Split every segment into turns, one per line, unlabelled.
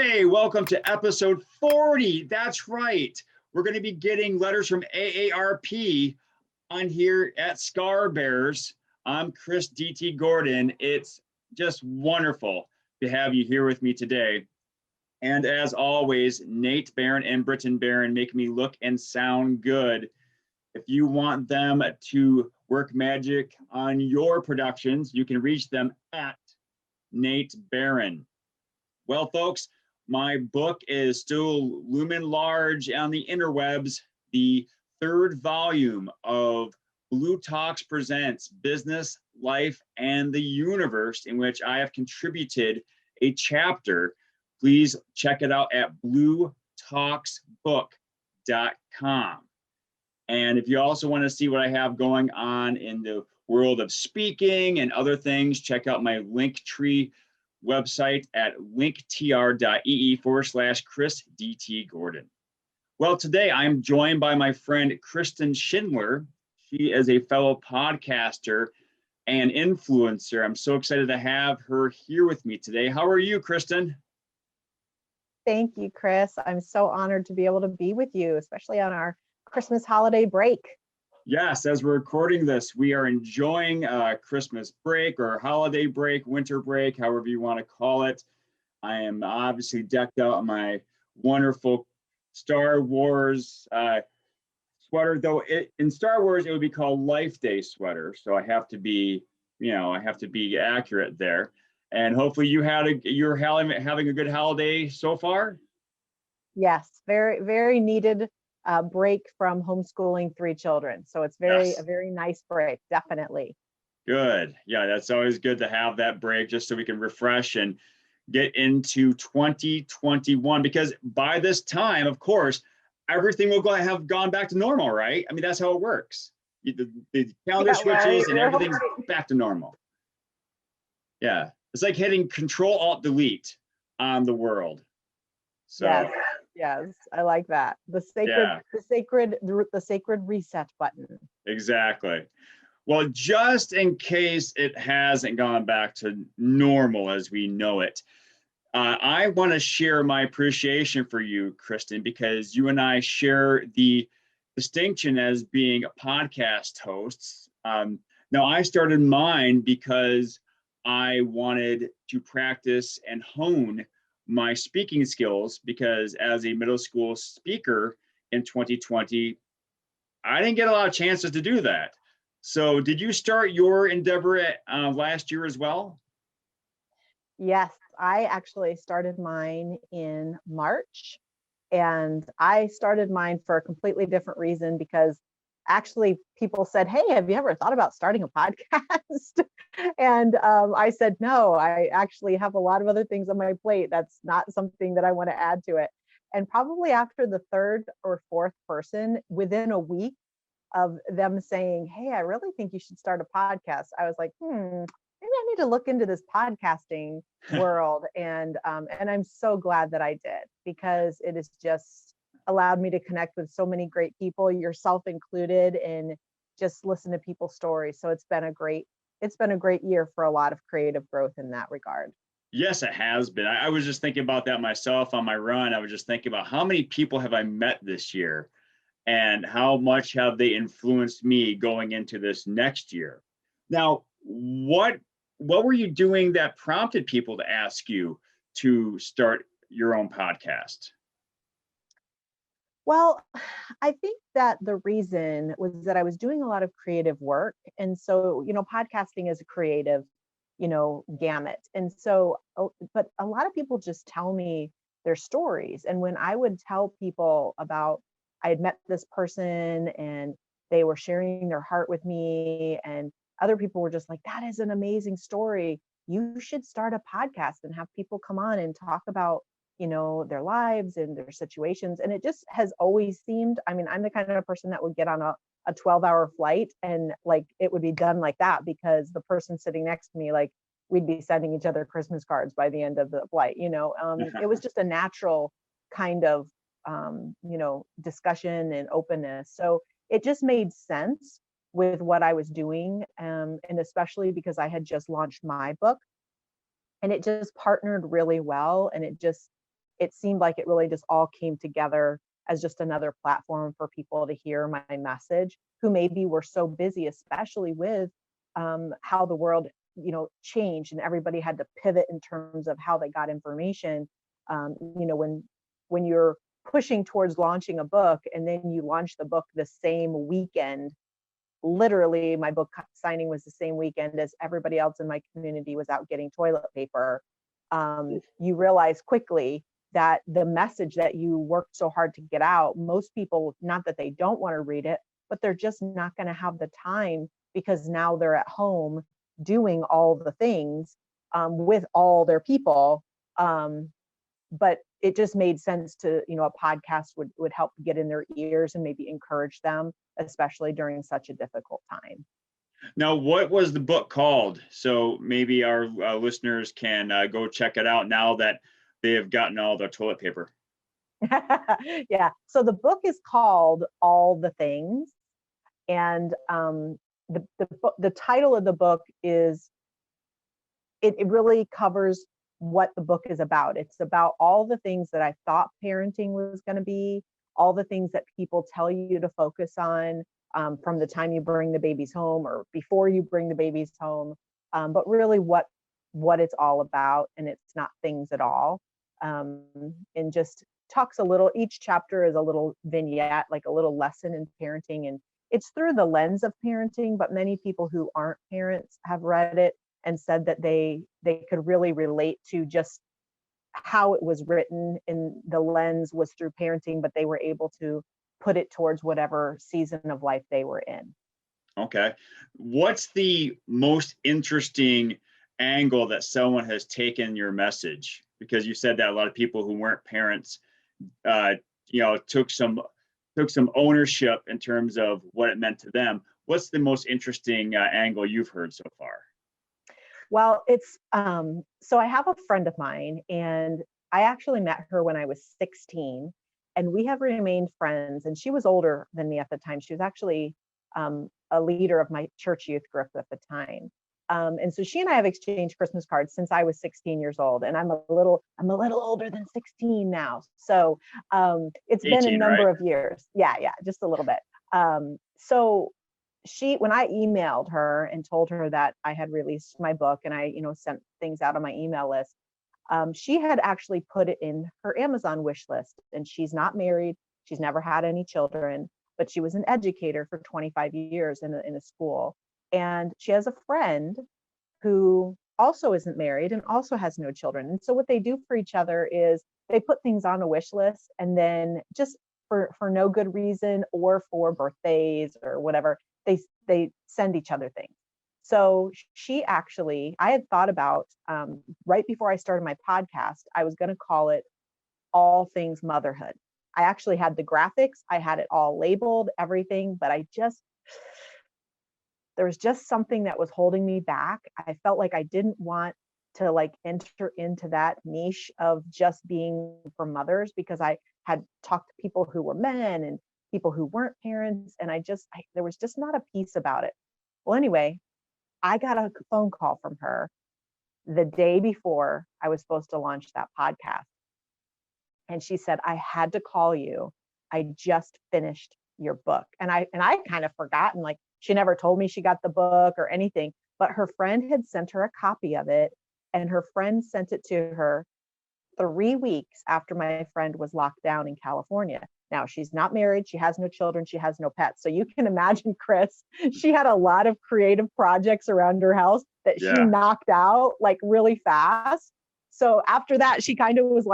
Hey, welcome to episode 40. That's right. We're going to be getting letters from AARP on here at Scar Bears. I'm Chris D.T. Gordon. It's just wonderful to have you here with me today. And as always, Nate Barron and Britton Barron make me look and sound good. If you want them to work magic on your productions, you can reach them at Nate Barron. Well, folks, my book is still looming large on the interwebs, the third volume of Blue Talks Presents Business, Life, and the Universe, in which I have contributed a chapter. Please check it out at bluetalksbook.com. And if you also want to see what I have going on in the world of speaking and other things, check out my Linktree website at linktr.ee/Chris D.T. Gordon. Well, today I'm joined by my friend Kristen Schindler. She is a fellow podcaster and influencer. I'm so excited to have her here with me today. How are you, Kristen?
Thank you, Chris. I'm so honored to be able to be with you, especially on our Christmas holiday break.
Yes, as we're recording this, we are enjoying Christmas break or holiday break, winter break, however you want to call it. I am obviously decked out in my wonderful Star Wars sweater, though in Star Wars it would be called Life Day sweater. So I have to be, I have to be accurate there. And hopefully you're having a good holiday so far.
Yes, very, very needed break from homeschooling 3 children. So it's a very nice break, definitely.
Good. Yeah, that's always good to have that break just so we can refresh and get into 2021, because by this time, of course, everything will have gone back to normal, right? I mean, that's how it works. The calendar switches and everything's back to normal. Yeah, it's like hitting Control-Alt-Delete on the world. So
yes, I like that. The sacred reset button.
Exactly. Well, just in case it hasn't gone back to normal as we know it, I want to share my appreciation for you, Kristen, because you and I share the distinction as being podcast hosts. Now, I started mine because I wanted to practice and hone my speaking skills, because as a middle school speaker in 2020, I didn't get a lot of chances to do that. So did you start your endeavor last year as well?
Yes, I actually started mine in March, and I started mine for a completely different reason, because actually people said, "Hey, have you ever thought about starting a podcast?" And I said, "No, I actually have a lot of other things on my plate. That's not something that I want to add to it." And probably after the third or fourth person, within a week of them saying, "Hey, I really think you should start a podcast," I was like, maybe I need to look into this podcasting world. And I'm so glad that I did, because it has just allowed me to connect with so many great people, yourself included, and just listen to people's stories. So it's been a great year for a lot of creative growth in that regard.
Yes, it has been. I was just thinking about that myself on my run. I was just thinking about how many people have I met this year, and how much have they influenced me going into this next year. Now, what were you doing that prompted people to ask you to start your own podcast?
Well, I think that the reason was that I was doing a lot of creative work. And so, podcasting is a creative, gamut. And so, but a lot of people just tell me their stories. And when I would tell people about, I had met this person and they were sharing their heart with me, and other people were just like, "That is an amazing story. You should start a podcast and have people come on and talk about their lives and their situations." And it just has always seemed, I mean, I'm the kind of person that would get on a 12-hour flight and like it would be done like that, because the person sitting next to me, like we'd be sending each other Christmas cards by the end of the flight. It was just a natural kind of discussion and openness. So it just made sense with what I was doing, and especially because I had just launched my book, and it just partnered really well, and it just it seemed like it really just all came together as just another platform for people to hear my message, who maybe were so busy, especially with how the world, changed, and everybody had to pivot in terms of how they got information. When you're pushing towards launching a book and then you launch the book the same weekend, literally my book signing was the same weekend as everybody else in my community was out getting toilet paper. You realize quickly that the message that you worked so hard to get out, most people, not that they don't want to read it, but they're just not going to have the time, because now they're at home doing all the things with all their people. But it just made sense to, a podcast would help get in their ears and maybe encourage them, especially during such a difficult time.
Now, what was the book called? So maybe our listeners can go check it out now that they have gotten all their toilet paper.
Yeah. So the book is called All the Things. And the title of the book is, it really covers what the book is about. It's about all the things that I thought parenting was going to be, all the things that people tell you to focus on from the time you bring the babies home or before you bring the babies home, but really what it's all about. And it's not things at all. And just talks a little, each chapter is a little vignette, like a little lesson in parenting. And it's through the lens of parenting, but many people who aren't parents have read it and said that they could really relate to just how it was written, and the lens was through parenting, but they were able to put it towards whatever season of life they were in.
Okay. What's the most interesting angle that someone has taken your message? Because you said that a lot of people who weren't parents, took some ownership in terms of what it meant to them. What's the most interesting angle you've heard so far?
Well, it's so I have a friend of mine, and I actually met her when I was 16, and we have remained friends. And she was older than me at the time. She was actually a leader of my church youth group at the time. And so she and I have exchanged Christmas cards since I was 16 years old, and I'm a little older than 16 now. So it's
18,
been a number
right?
of years. Yeah, just a little bit. So when I emailed her and told her that I had released my book, and I, sent things out on my email list, she had actually put it in her Amazon wish list. And she's not married. She's never had any children, but she was an educator for 25 years in a school. And she has a friend who also isn't married and also has no children. And so what they do for each other is they put things on a wish list, and then just for no good reason or for birthdays or whatever, they send each other things. So I had thought about, right before I started my podcast, I was going to call it All Things Motherhood. I actually had the graphics, I had it all labeled, everything, but there was just something that was holding me back. I felt like I didn't want to enter into that niche of just being for mothers, because I had talked to people who were men and people who weren't parents, and there was just not a piece about it. Well, anyway, I got a phone call from her the day before I was supposed to launch that podcast. And she said, I had to call you. I just finished your book. And I kind of forgotten, she never told me she got the book or anything, but her friend had sent her a copy of it. And her friend sent it to her 3 weeks after my friend was locked down in California. Now, she's not married. She has no children. She has no pets. So you can imagine, Chris, she had a lot of creative projects around her house that she knocked out really fast. So after that, she kind of was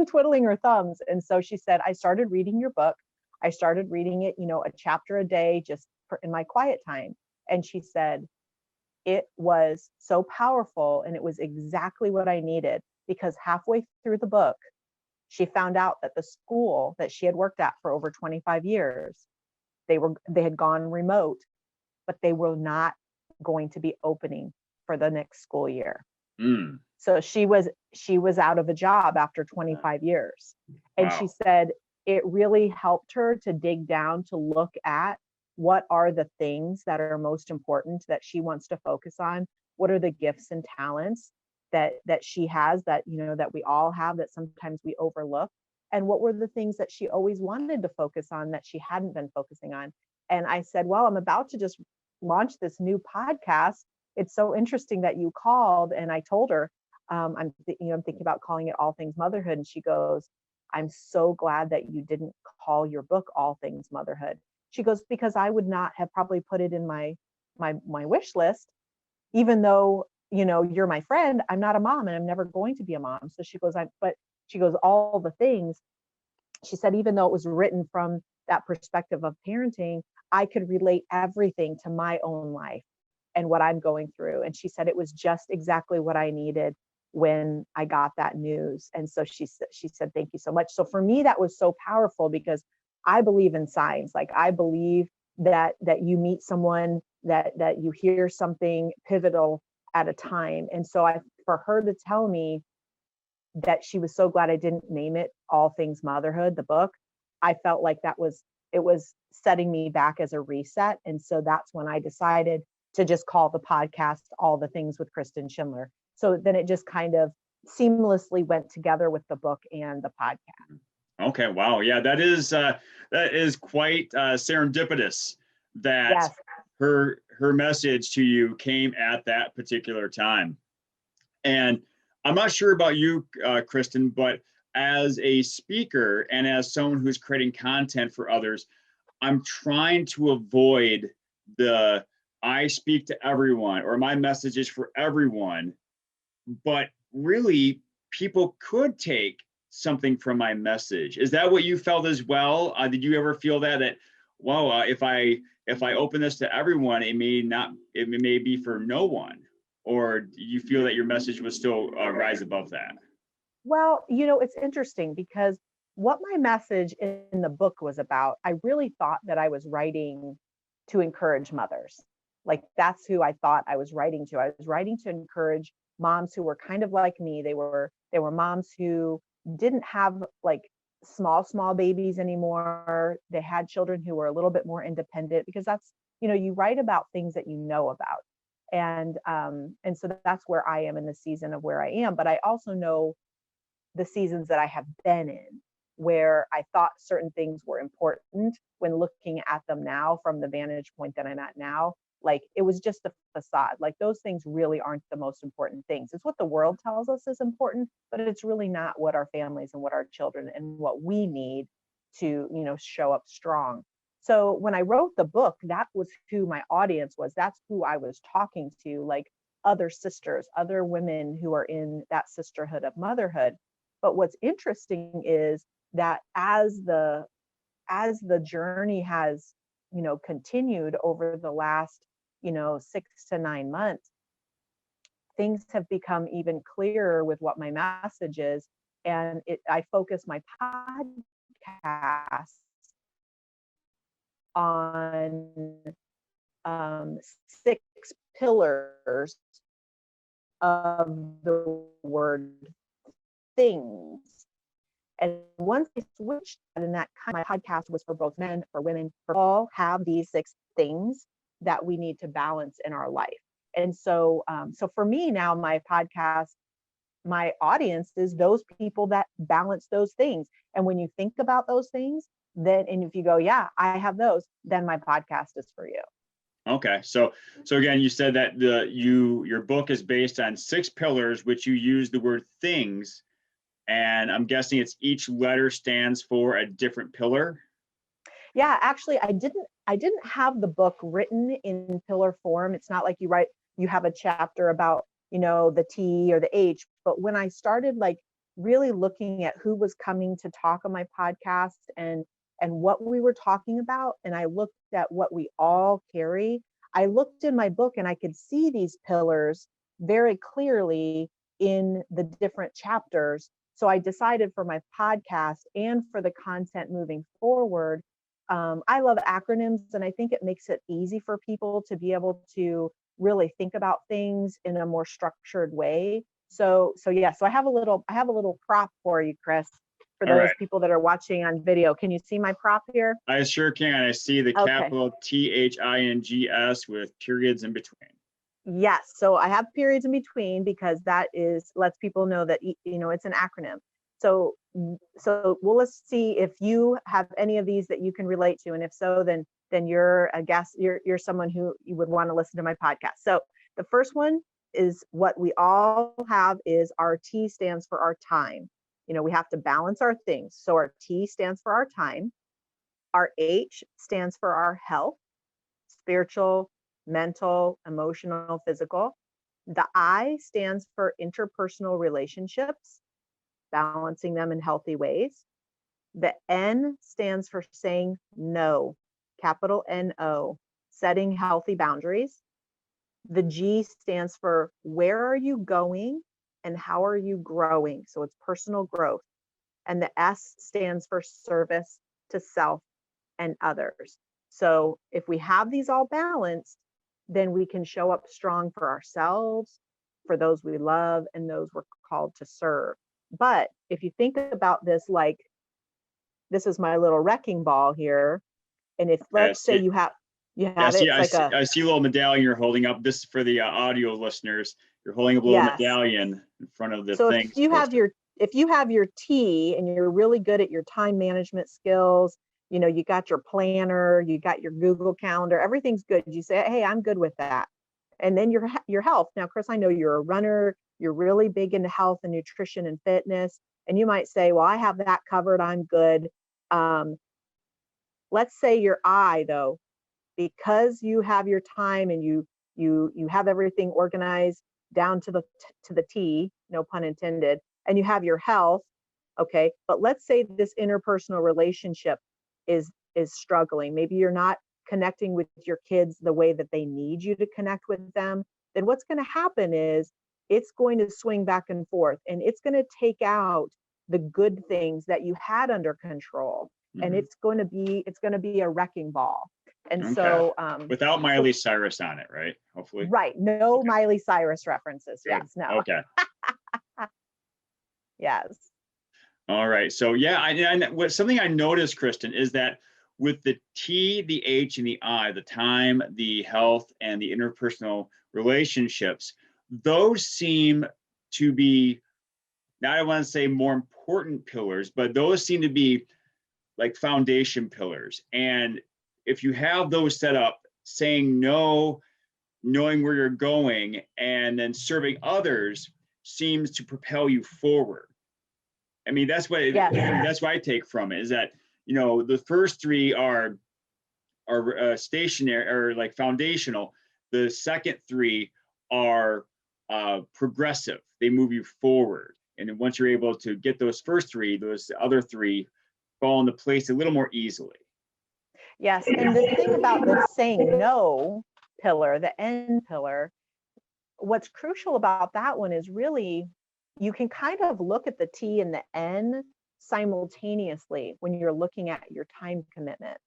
twiddling her thumbs. And so she said, I started reading your book. I started reading it, a chapter a day, just in my quiet time. And she said, it was so powerful, and it was exactly what I needed, because halfway through the book, she found out that the school that she had worked at for over 25 years, they had gone remote, but they were not going to be opening for the next school year. So she was out of a job after 25 years. And wow. She said it really helped her to dig down, to look at what are the things that are most important that she wants to focus on. What are the gifts and talents? that she has, that, you know, that we all have, that sometimes we overlook, and what were the things that she always wanted to focus on that she hadn't been focusing on. And I said, well, I'm about to just launch this new podcast. It's so interesting that you called. And I told her, I'm thinking about calling it All Things Motherhood. And she goes, I'm so glad that you didn't call your book All Things Motherhood. She goes, because I would not have probably put it in my wish list, even though, you know, you're my friend. I'm not a mom, and I'm never going to be a mom. So she goes, but she goes, all the things. She said, even though it was written from that perspective of parenting, I could relate everything to my own life and what I'm going through. And she said it was just exactly what I needed when I got that news. And so she said, thank you so much. So for me, that was so powerful, because I believe in signs. Like, I believe that you meet someone, that you hear something pivotal at a time. And so for her to tell me that she was so glad I didn't name it All Things Motherhood, the book, I felt like it was setting me back as a reset. And so that's when I decided to just call the podcast All the Things with Kristen Schindler. So then it just kind of seamlessly went together with the book and the podcast.
Okay, wow. Yeah, that is quite serendipitous that
Yes.
her message to you came at that particular time. And I'm not sure about you, Kristen, but as a speaker and as someone who's creating content for others, I'm trying to avoid the I speak to everyone or my message is for everyone. But really, people could take something from my message. Is that what you felt as well? Did you ever feel that wow, if I open this to everyone, it may be for no one? Or do you feel that your message was still rise above that?
Well, you know, it's interesting, because what my message in the book was about, I really thought that I was writing to encourage mothers. Like, that's who I thought I was writing to. I was writing to encourage moms who were kind of like me. They were moms who didn't have like small babies anymore. They had children who were a little bit more independent, because that's, you know, you write about things that you know about. And so that's where I am in the season of where I am. But I also know the seasons that I have been in, where I thought certain things were important, when looking at them now from the vantage point that I'm at now, like, it was just a facade. Like, those things really aren't the most important things. It's what the world tells us is important, but it's really not what our families and what our children and what we need to, you know, show up strong. So when I wrote the book, that was who my audience was. That's who I was talking to, like other sisters, other women who are in that sisterhood of motherhood. But what's interesting is that as the journey has, you know, continued over the last, you know, 6 to 9 months, things have become even clearer with what my message is. And I focus my podcast on 6 pillars of the word things. And once I switched that, and that kind of, my podcast was for both men, for women, for all have these 6 things that we need to balance in our life. And so, so for me now, my podcast, my audience is those people that balance those things. And when you think about those things, then, and if you go, yeah, I have those, then my podcast is for you.
Okay, so again, you said that your book is based on 6 pillars, which you use the word things. And I'm guessing it's each letter stands for a different pillar.
Yeah, actually, I didn't have the book written in pillar form. It's not like you have a chapter about, you know, the T or the H. But when I started like really looking at who was coming to talk on my podcast and what we were talking about, and I looked at what we all carry, I looked in my book and I could see these pillars very clearly in the different chapters. So I decided for my podcast and for the content moving forward, I love acronyms, and I think it makes it easy for people to be able to really think about things in a more structured way. So yeah, so I have a little prop for you, Chris, for
All
those
right.
people that are watching on video. Can you see my prop here?
I sure can. I see the
Okay.
capital T.H.I.N.G.S with periods in between.
Yes. So I have periods in between because that lets people know that, it's an acronym. So, so let's see if you have any of these that you can relate to. And if so, then you're a guest, you're someone who you would want to listen to my podcast. So the first one is what we all have is our T stands for our time. We have to balance our things. So our T stands for our time. Our H stands for our health, spiritual, mental, emotional, physical. The I stands for interpersonal relationships, balancing them in healthy ways. The N stands for saying no, capital N-O, setting healthy boundaries. The G stands for where are you going and how are you growing? So it's personal growth. And the S stands for service to self and others. So if we have these all balanced, then we can show up strong for ourselves, for those we love, and those we're called to serve. But if you think about this, like this is my little wrecking ball here, and if let's say you have it, it's like
I see a little medallion you're holding up. This is for the audio listeners. You're holding up a little medallion in front of the thing.
So if you have your T and you're really good at your time management skills, you got your planner, you got your Google Calendar, everything's good. You say, hey, I'm good with that. And then your health. Now, Chris, I know you're a runner. You're really big into health and nutrition and fitness. And you might say, well, I have that covered. I'm good. Let's say your I, though, because you have your time and you have everything organized down to the T, no pun intended, and you have your health. Okay. But let's say this interpersonal relationship is struggling. Maybe you're not connecting with your kids the way that they need you to connect with them. Then what's going to happen is it's going to swing back and forth, and it's going to take out the good things that you had under control. Mm-hmm. And it's going to be a wrecking ball. And okay. So
without Miley Cyrus on it, right? Hopefully.
Right. No okay. Miley Cyrus references. Good. Yes. No.
Okay.
Yes.
All right. So yeah, something I noticed, Kristen, is that with the T, the H, and the I, the time, the health, and the interpersonal relationships, those seem to be, now I want to say more important pillars, but those seem to be like foundation pillars. And if you have those set up, saying no, knowing where you're going, and then serving others seems to propel you forward. I mean, that's what I take from it, is that, the first three are stationary or like foundational. The second three are progressive. They move you forward. And then once you're able to get those first three, those other three fall into place a little more easily.
Yes. And the thing about the saying no pillar, the N pillar, what's crucial about that one is really you can kind of look at the T and the N simultaneously when you're looking at your time commitments.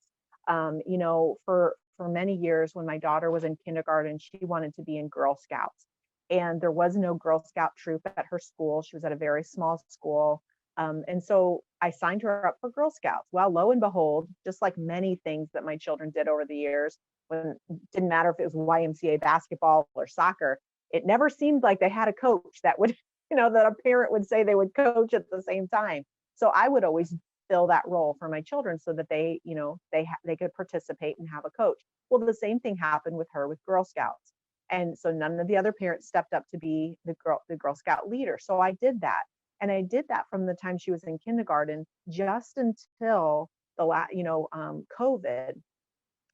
For many years when my daughter was in kindergarten, she wanted to be in Girl Scouts, and there was no Girl Scout troop at her school. She was at a very small school. And so I signed her up for Girl Scouts. Well, lo and behold, just like many things that my children did over the years, when it didn't matter if it was YMCA basketball or soccer, it never seemed like they had a coach that would, that a parent would say they would coach at the same time. So I would always fill that role for my children so that they, they could participate and have a coach. Well, the same thing happened with her with Girl Scouts. And so none of the other parents stepped up to be the Girl Scout leader. So I did that. And I did that from the time she was in kindergarten just until COVID.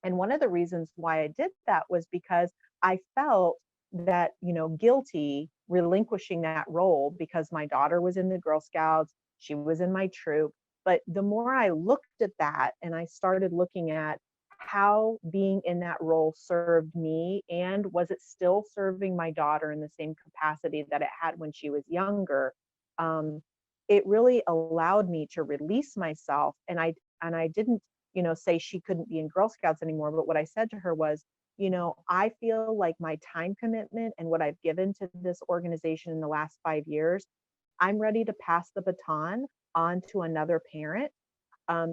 And one of the reasons why I did that was because I felt that, guilty relinquishing that role because my daughter was in the Girl Scouts, she was in my troop. But the more I looked at that and I started looking at how being in that role served me, and was it still serving my daughter in the same capacity that it had when she was younger, it really allowed me to release myself. And I didn't, say she couldn't be in Girl Scouts anymore. But what I said to her was, I feel like my time commitment and what I've given to this organization in the last 5 years, I'm ready to pass the baton on to another parent.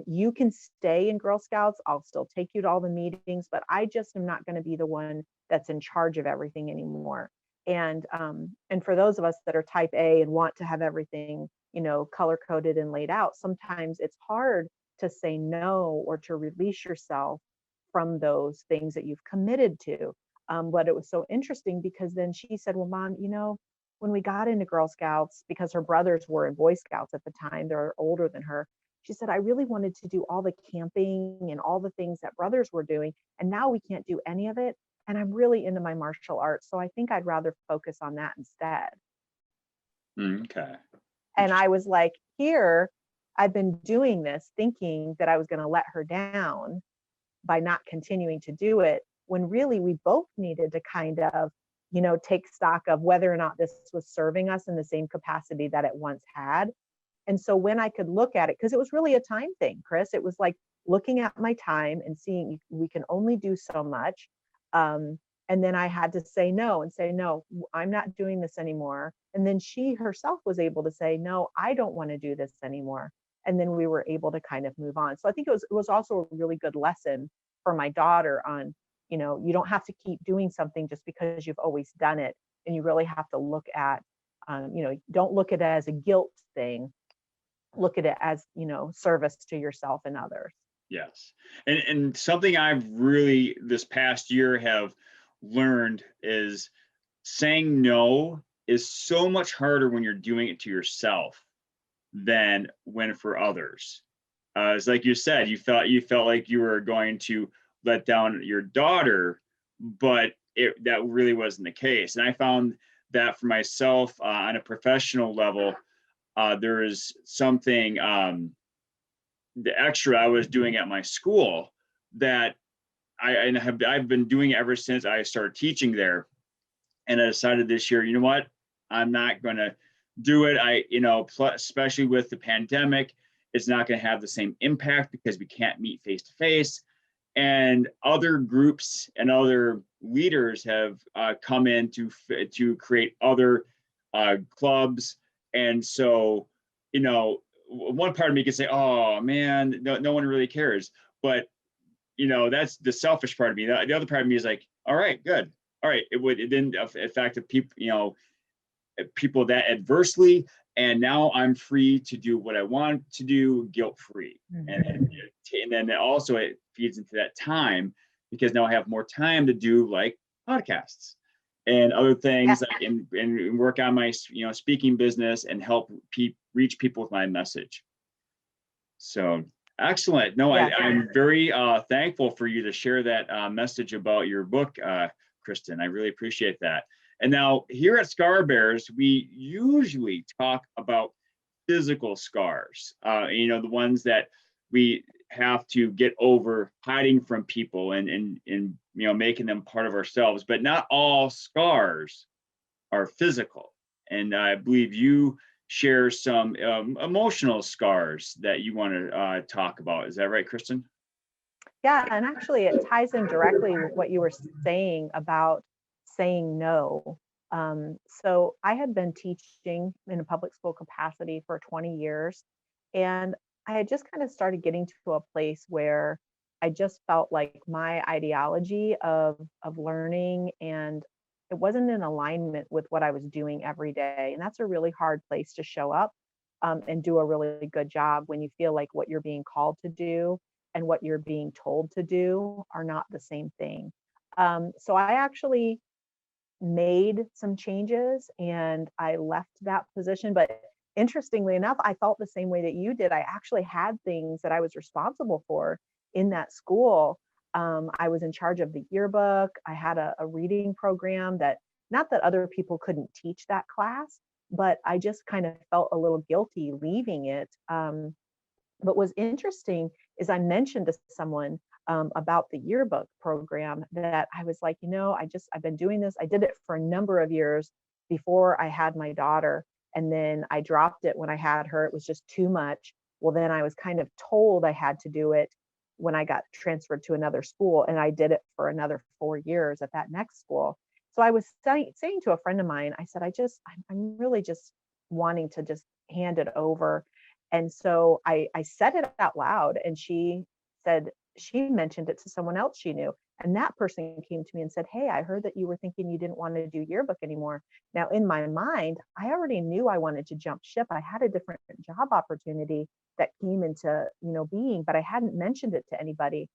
You can stay in Girl Scouts. I'll still take you to all the meetings, but I just am not going to be the one that's in charge of everything anymore. And for those of us that are type A and want to have everything, color coded and laid out, sometimes it's hard to say no or to release yourself from those things that you've committed to. But it was so interesting because then she said, well, Mom, when we got into Girl Scouts, because her brothers were in Boy Scouts at the time, they're older than her. She said, I really wanted to do all the camping and all the things that brothers were doing. And now we can't do any of it. And I'm really into my martial arts. So I think I'd rather focus on that instead.
Okay.
And I was like, here, I've been doing this thinking that I was going to let her down by not continuing to do it, when really we both needed to kind of, take stock of whether or not this was serving us in the same capacity that it once had. And so when I could look at it, because it was really a time thing, Chris, it was like looking at my time and seeing we can only do so much. And then I had to say no and say, no, I'm not doing this anymore. And then she herself was able to say, no, I don't want to do this anymore. And then we were able to kind of move on. So I think it was also a really good lesson for my daughter on, you don't have to keep doing something just because you've always done it. And you really have to look at, don't look at it as a guilt thing. Look at it as, service to yourself and others.
Yes. And something I've really this past year have learned is saying no is so much harder when you're doing it to yourself than when for others. It's like you said, you felt like you were going to let down your daughter, but that really wasn't the case. And I found that for myself on a professional level, there is something the extra I was doing at my school that I've been doing ever since I started teaching there. And I decided this year, you know what, I'm not going to do it. Especially with the pandemic, it's not going to have the same impact because we can't meet face to face. And other groups and other leaders have come in to create other clubs. And so, one part of me can say, oh man, no one really cares. But, that's the selfish part of me. The other part of me is like, all right, good. All right. It didn't affect the people that adversely. And now I'm free to do what I want to do, guilt-free. Mm-hmm. And then also it feeds into that time because now I have more time to do like podcasts and other things, like and work on my speaking business and help reach people with my message. So excellent. No, I'm very thankful for you to share that message about your book, Kristen. I really appreciate that. And now here at Scar Bears, we usually talk about physical scars, the ones that we have to get over hiding from people and making them part of ourselves. But not all scars are physical. And I believe you share some emotional scars that you want to talk about. Is that right, Kristen?
Yeah, and actually it ties in directly with what you were saying about saying no. So I had been teaching in a public school capacity for 20 years, and I had just kind of started getting to a place where I just felt like my ideology of learning and it wasn't in alignment with what I was doing every day. And that's a really hard place to show up and do a really good job when you feel like what you're being called to do and what you're being told to do are not the same thing. So I actually made some changes and I left that position. But interestingly enough, I felt the same way that you did. I actually had things that I was responsible for in that school. I was in charge of the yearbook. I had a reading program that, not that other people couldn't teach that class, but I just kind of felt a little guilty leaving it. But what's interesting is I mentioned to someone about the yearbook program that I was like, I've been doing this. I did it for a number of years before I had my daughter. And then I dropped it when I had her. It was just too much. Well, then I was kind of told I had to do it when I got transferred to another school. And I did it for another 4 years at that next school. So I was saying to a friend of mine, I said, I'm really just wanting to just hand it over. And so I said it out loud, and she said she mentioned it to someone else she knew. And that person came to me and said, "Hey, I heard that you were thinking you didn't want to do yearbook anymore." Now, in my mind, I already knew I wanted to jump ship. I had a different job opportunity that came into, being, but I hadn't mentioned it to anybody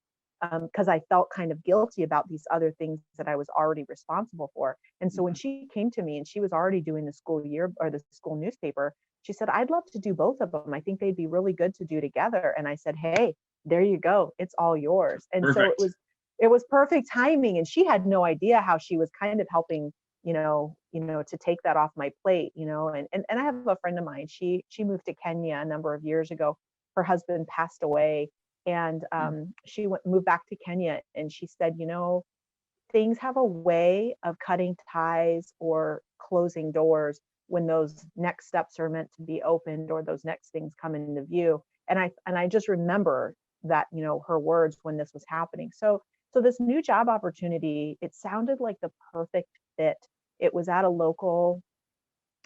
because I felt kind of guilty about these other things that I was already responsible for. And so when she came to me and she was already doing the school year or the school newspaper, she said, "I'd love to do both of them. I think they'd be really good to do together." And I said, "Hey, there you go. It's all yours." And so
Perfect.
it was perfect timing. And she had no idea how she was kind of helping, to take that off my plate, and I have a friend of mine. She moved to Kenya a number of years ago. Her husband passed away, and she moved back to Kenya, and she said, things have a way of cutting ties or closing doors when those next steps are meant to be opened or those next things come into view. And I just remember that, her words when this was happening. So this new job opportunity, it sounded like the perfect fit. It was at a local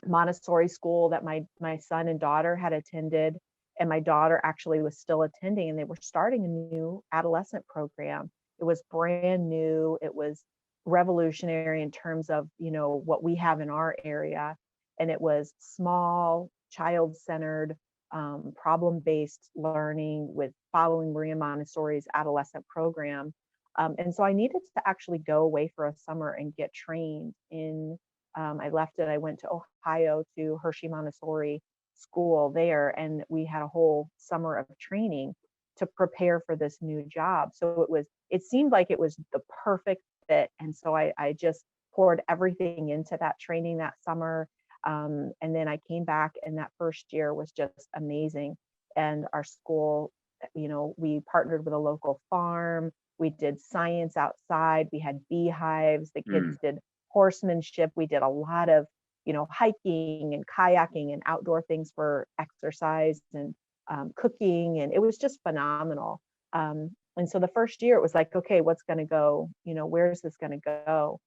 Montessori school that my son and daughter had attended, and my daughter actually was still attending, and they were starting a new adolescent program. It was brand new. It was revolutionary in terms of, what we have in our area, and it was small, child-centered, problem-based learning with following Maria Montessori's adolescent program. And so I needed to actually go away for a summer and get trained in I left it. I went to Ohio to Hershey Montessori school there, and we had a whole summer of training to prepare for this new job. So it seemed like it was the perfect fit. And so I just poured everything into that training that summer. And then I came back, and that first year was just amazing. And our school, we partnered with a local farm. We did science outside. We had beehives. The kids did horsemanship. We did a lot of, hiking and kayaking and outdoor things for exercise and cooking. And it was just phenomenal. And so the first year it was like, okay, what's going to go? Where is this going to go?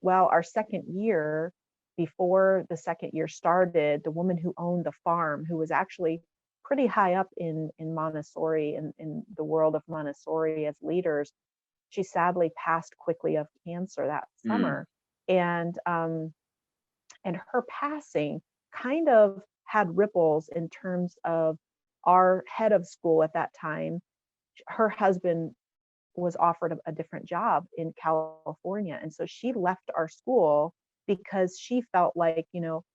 Well, our second year, before the second year started, the woman who owned the farm, who was actually pretty high up in Montessori and in the world of Montessori as leaders, she sadly passed quickly of cancer that summer. And her passing kind of had ripples in terms of our head of school at that time. Her husband was offered a different job in California, and so she left our school because she felt like,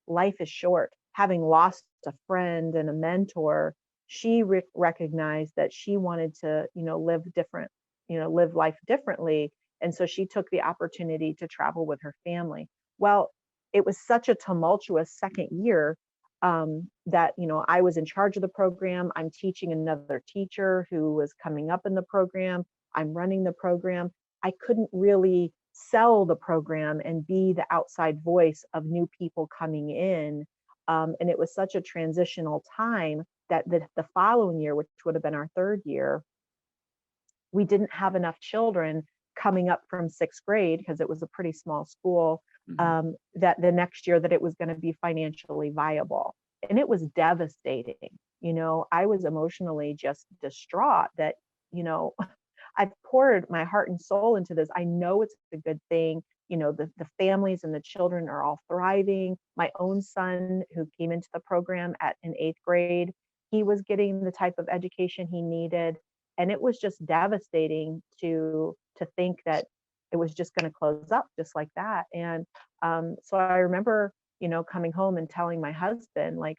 life is short. Having lost a friend and a mentor, she recognized that she wanted to, live different, live life differently. And so she took the opportunity to travel with her family. Well, it was such a tumultuous second year that, I was in charge of the program. I'm teaching another teacher who was coming up in the program. I'm running the program. I couldn't really sell the program and be the outside voice of new people coming in. And it was such a transitional time that the following year, which would have been our third year, we didn't have enough children coming up from sixth grade, because it was a pretty small school, that the next year that it was going to be financially viable. And it was devastating. I was emotionally just distraught that, I've poured my heart and soul into this. I know it's a good thing. The families and the children are all thriving. My own son, who came into the program in eighth grade, he was getting the type of education he needed. And it was just devastating to think that it was just going to close up just like that. And so I remember, coming home and telling my husband, like,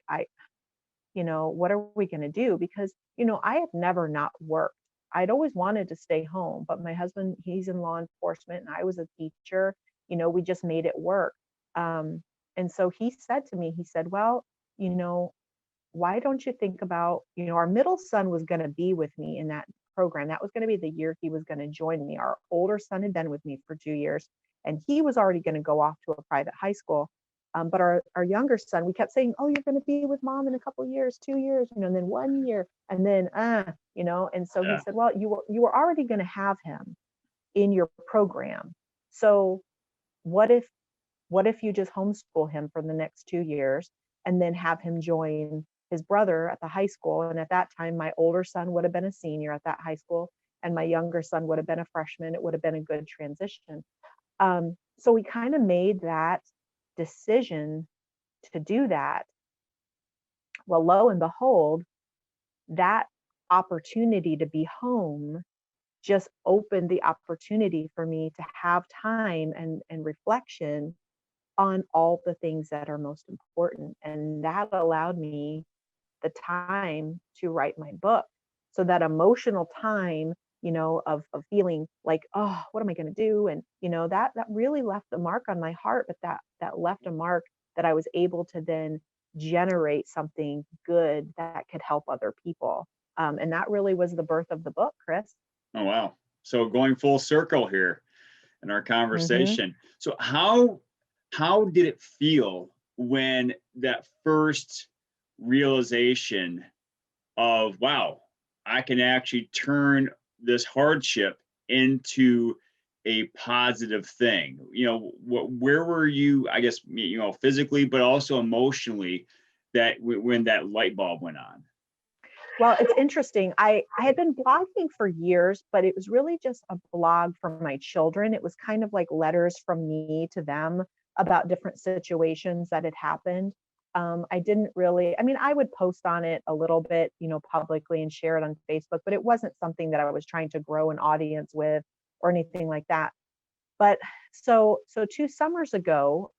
what are we going to do? Because, I had never not worked. I'd always wanted to stay home, but my husband, he's in law enforcement and I was a teacher. We just made it work. And so he said to me, he said, well, why don't you think about, our middle son was going to be with me in that program. That was going to be the year he was going to join me. Our older son had been with me for 2 years, and he was already going to go off to a private high school. But our younger son, we kept saying, oh, you're going to be with mom in a couple of years, 2 years, and then 1 year, and then, and so he said, well, you were already going to have him in your program. So what if you just homeschool him for the next 2 years and then have him join his brother at the high school. And at that time, my older son would have been a senior at that high school, and my younger son would have been a freshman. It would have been a good transition. So we kind of made that decision to do that. Well, lo and behold, that opportunity to be home just opened the opportunity for me to have time and reflection on all the things that are most important. And that allowed me the time to write my book. So that emotional time, of feeling like, oh, what am I going to do? And, that really left a mark on my heart, but that left a mark that I was able to then generate something good that could help other people. And that really was the birth of the book, Chris.
Oh, wow. So going full circle here in our conversation. So how did it feel when that first realization of, wow, I can actually turn this hardship into a positive thing? Where were you, I guess, physically, but also emotionally, that when that light bulb went on?
Well, it's interesting. I had been blogging for years, but it was really just a blog for my children. It was kind of like letters from me to them about different situations that had happened. I didn't really, I would post on it a little bit, publicly and share it on Facebook, but it wasn't something that I was trying to grow an audience with or anything like that. But so 2 summers ago,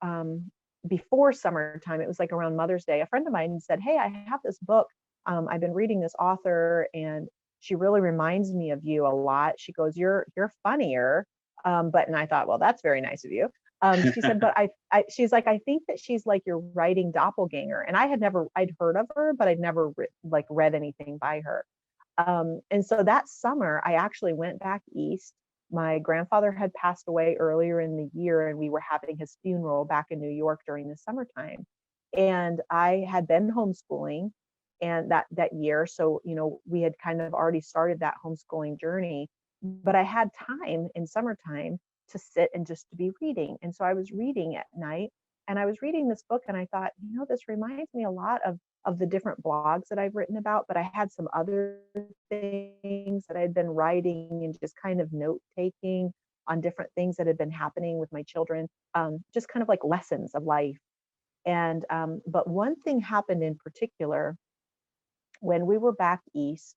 before summertime, it was like around Mother's Day, a friend of mine said, "Hey, I have this book. I've been reading this author, and she really reminds me of you a lot." She goes, "You're funnier." And I thought, well, that's very nice of you. She said, but she's like, "I think that she's like your writing doppelganger." And I'd heard of her, but I'd never read anything by her. And so that summer, I actually went back east. My grandfather had passed away earlier in the year, and we were having his funeral back in New York during the summertime. And I had been homeschooling and that year. So, we had kind of already started that homeschooling journey, but I had time in summertime to sit and just to be reading. And so I was reading at night, and I was reading this book, and I thought, this reminds me a lot of the different blogs that I've written about, but I had some other things that I'd been writing and just kind of note taking on different things that had been happening with my children, just kind of like lessons of life. And but one thing happened in particular when we were back east,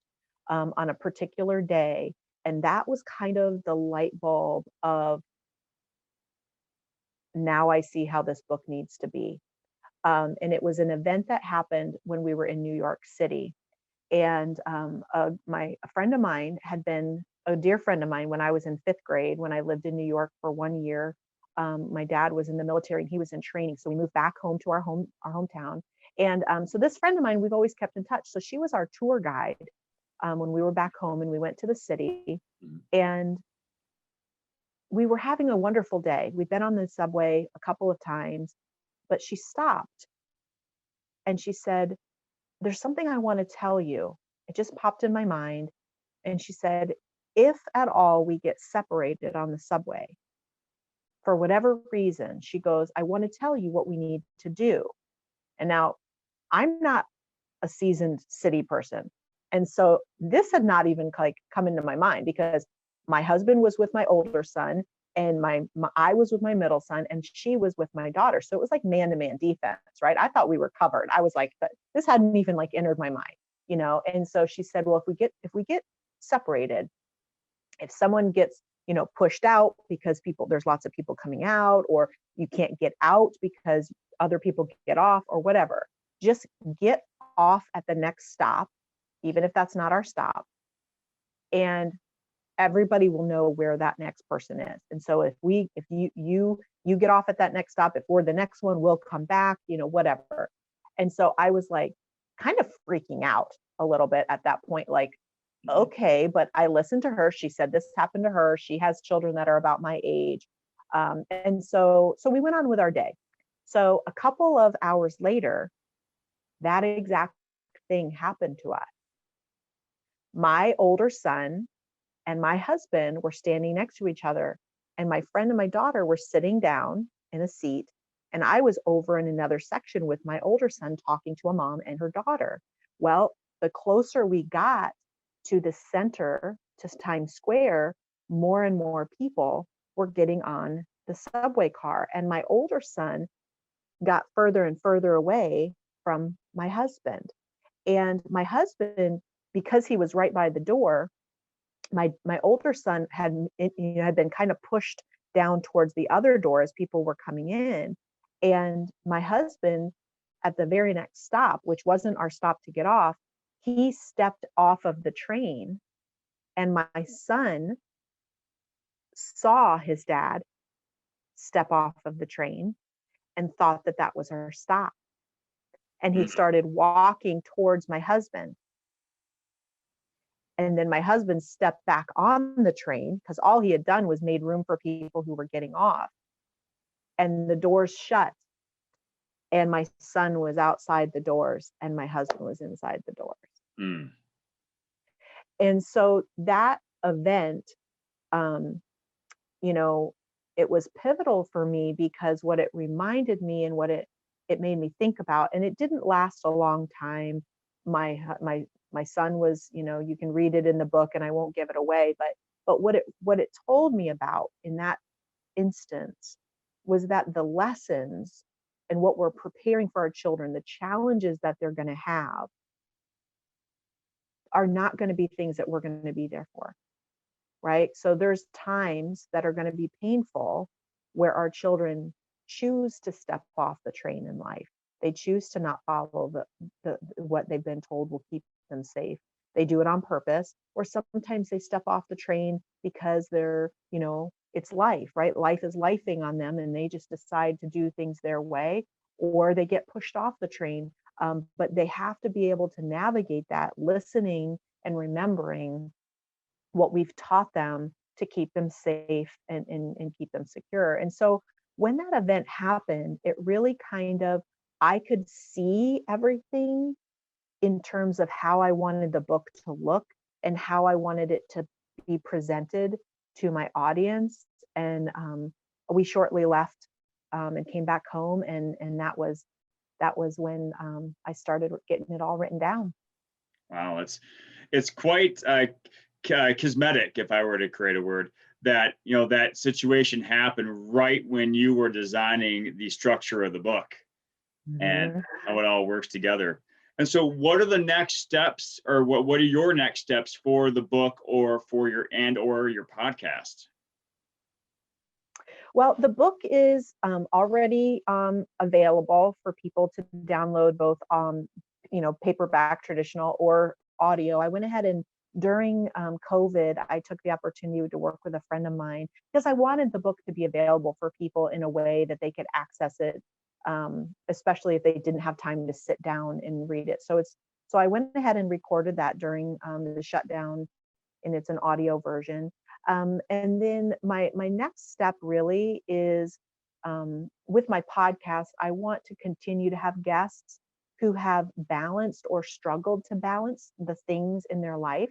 on a particular day, and that was kind of the light bulb of, now I see how this book needs to be. And it was an event that happened when we were in New York City. And a friend of mine had been a dear friend of mine when I was in 5th grade, when I lived in New York for 1 year. My dad was in the military and he was in training. So we moved back home to our hometown. And so this friend of mine, we've always kept in touch. So she was our tour guide when we were back home, and we went to the city. And we were having a wonderful day. We'd been on the subway a couple of times, but she stopped and she said, "There's something I want to tell you." It just popped in my mind. And she said, "If at all we get separated on the subway, for whatever reason," she goes, "I want to tell you what we need to do." And now, I'm not a seasoned city person. And so this had not even come into my mind, because my husband was with my older son, and I was with my middle son, and she was with my daughter. So it was like man-to-man defense, right? I thought we were covered. I was like, this hadn't even entered my mind. And so she said, "Well, if we get separated, if someone gets, pushed out because there's lots of people coming out, or you can't get out because other people get off, or whatever, just get off at the next stop, even if that's not our stop, and everybody will know where that next person is. And so if you get off at that next stop, if we're the next one, we'll come back, whatever." And so I was like kind of freaking out a little bit at that point, like, okay, but I listened to her. She said this happened to her. She has children that are about my age. And so we went on with our day. So a couple of hours later, that exact thing happened to us. My older son and my husband were standing next to each other, and my friend and my daughter were sitting down in a seat, And I was over in another section with my older son talking to a mom and her daughter. Well, the closer we got to the center, to Times Square, more and more people were getting on the subway car. And my older son got further and further away from my husband. And my husband, because he was right by the door, my older son had been kind of pushed down towards the other door as people were coming in. And my husband, at the very next stop, which wasn't our stop to get off, he stepped off of the train. And my son saw his dad step off of the train and thought that that was our stop. And he started walking towards my husband. And then my husband stepped back on the train because all he had done was made room for people who were getting off. And the doors shut. And my son was outside the doors and my husband was inside the doors.
Mm.
And so that event, it was pivotal for me because what it reminded me and what it made me think about, and it didn't last a long time. My son was, you can read it in the book and I won't give it away, but what it told me about in that instance was that the lessons and what we're preparing for our children, the challenges that they're going to have, are not going to be things that we're going to be there for. Right? So there's times that are going to be painful where our children choose to step off the train in life. They choose to not follow the what they've been told will keep them safe. They do it on purpose, or sometimes they step off the train because they're, it's life, right? Life is lifing on them and they just decide to do things their way, or they get pushed off the train. But they have to be able to navigate that, listening and remembering what we've taught them to keep them safe and keep them secure. And so when that event happened, it really I could see everything in terms of how I wanted the book to look and how I wanted it to be presented to my audience. And we shortly left and came back home, and that was when I started getting it all written down.
Wow, it's quite cosmetic, if I were to create a word, that that situation happened right when you were designing the structure of the book and how it all works together. And so what are the next steps, or what are your next steps for the book or for your podcast?
Well, the book is already available for people to download, both paperback, traditional, or audio. I went ahead and during COVID, I took the opportunity to work with a friend of mine because I wanted the book to be available for people in a way that they could access it, especially if they didn't have time to sit down and read it. So I went ahead and recorded that during the shutdown, and it's an audio version. And then my next step really is with my podcast, I want to continue to have guests who have balanced or struggled to balance the things in their life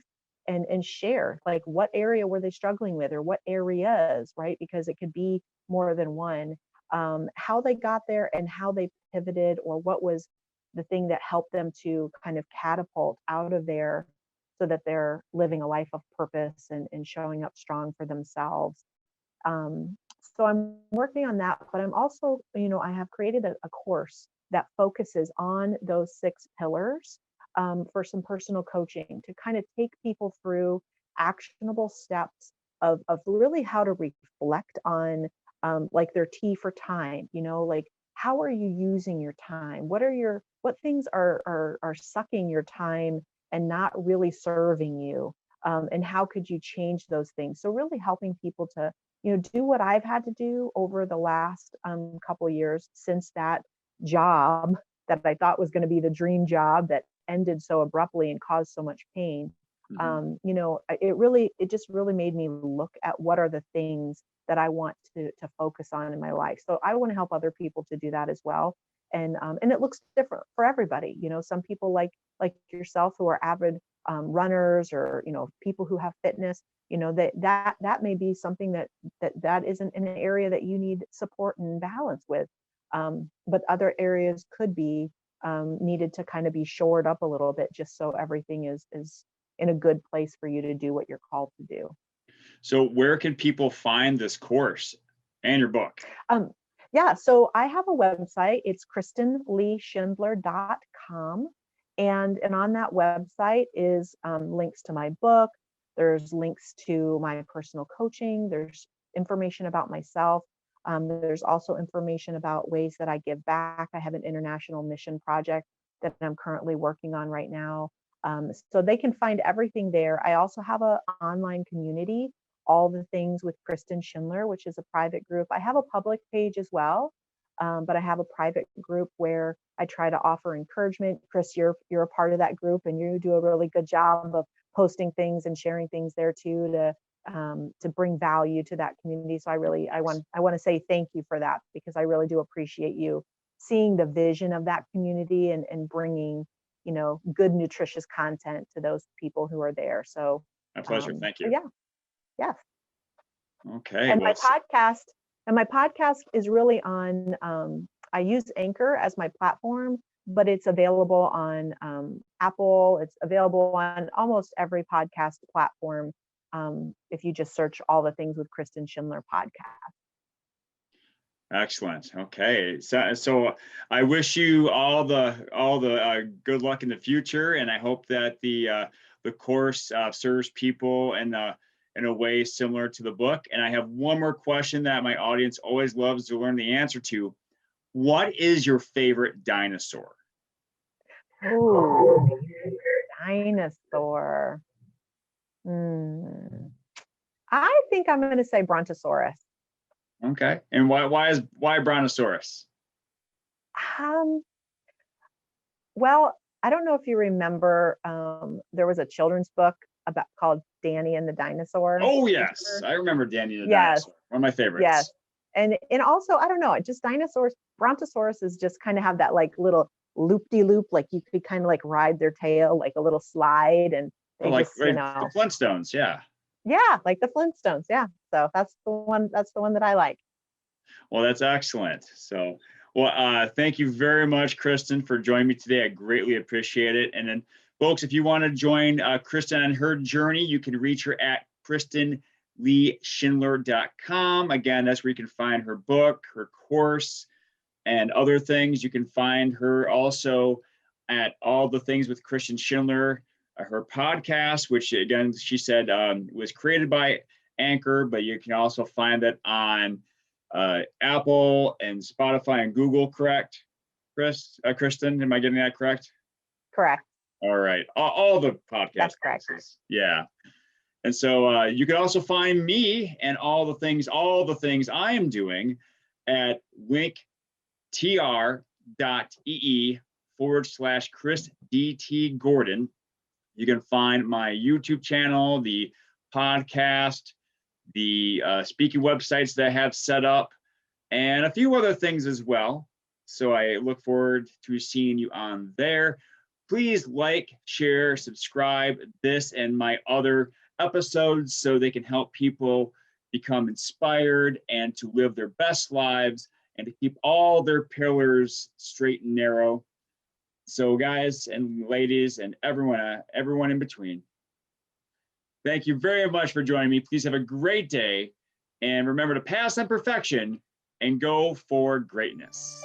and share, like, what area were they struggling with, or what areas, right? Because it could be more than one, how they got there and how they pivoted, or what was the thing that helped them to kind of catapult out of there so that they're living a life of purpose and showing up strong for themselves. So I'm working on that, but I'm also, I have created a course that focuses on those 6 pillars for some personal coaching to kind of take people through actionable steps of really how to reflect on like their T for time, like, how are you using your time? What things are sucking your time and not really serving you? And how could you change those things? So really helping people to, do what I've had to do over the last couple of years since that job that I thought was going to be the dream job that ended so abruptly and caused so much pain. It just really made me look at what are the things that I want to focus on in my life. So I want to help other people to do that as well. And it looks different for everybody. Some people like yourself who are avid runners, or people who have fitness, that may be something that isn't in an area that you need support and balance with. but other areas could be needed to kind of be shored up a little bit, just so everything is in a good place for you to do what you're called to do.
So where can people find this course and your book?
Yeah, so I have a website. It's KristenLeeSchindler.com. And on that website is links to my book. There's links to my personal coaching. There's information about myself. There's also information about ways that I give back. I have an international mission project that I'm currently working on right now. So they can find everything there. I also have an online community, All the Things with Kristen Schindler, which is a private group. I have a public page as well, but I have a private group where I try to offer encouragement. Chris, you're a part of that group, and you do a really good job of posting things and sharing things there too to bring value to that community. So I want to say thank you for that, because I really do appreciate you seeing the vision of that community and bringing, good, nutritious content to those people who are there. So
My pleasure. Thank you.
yeah. Yes.
Okay.
And my podcast is really on, I use Anchor as my platform, but it's available on Apple. It's available on almost every podcast platform. If you just search All the Things with Kristen Schindler podcast.
Excellent. Okay. So I wish you all the good luck in the future, and I hope that the course serves people in a way similar to the book. And I have one more question that my audience always loves to learn the answer to. What is your favorite dinosaur?
Ooh, dinosaur. I think I'm going to say Brontosaurus.
Okay. And why Brontosaurus?
Well, I don't know if you remember, there was a children's book called Danny and the Dinosaur.
Oh yes, I remember Danny and the Dinosaur. One of my favorites.
Yes, and also I don't know, just dinosaurs. Brontosaurus is just kind of have that like little loop-de-loop, like you could kind of like ride their tail like a little slide, and they
like
just
the Flintstones, yeah.
Yeah, like the Flintstones, yeah. So that's the one that I like.
Well, that's excellent. So, well, thank you very much, Kristen, for joining me today. I greatly appreciate it. And then, folks, if you want to join Kristen on her journey, you can reach her at KristenLeeSchindler.com. Again, that's where you can find her book, her course, and other things. You can find her also at All the Things with Kristen Schindler, her podcast, which, again, she said was created by Anchor, but you can also find it on Apple and Spotify and Google, correct? Kristen, am I getting that correct?
Correct.
All right. All the podcast.
That's correct.
Places. Yeah. And so you can also find me and all the things I am doing at linktr.ee/Chris D.T. Gordon. You can find my YouTube channel, the podcast, the speaking websites that I have set up, and a few other things as well. So I look forward to seeing you on there. Please like, share, subscribe this and my other episodes so they can help people become inspired and to live their best lives and to keep all their pillars straight and narrow. So guys and ladies and everyone in between, thank you very much for joining me. Please have a great day. And remember to pass on perfection and go for greatness.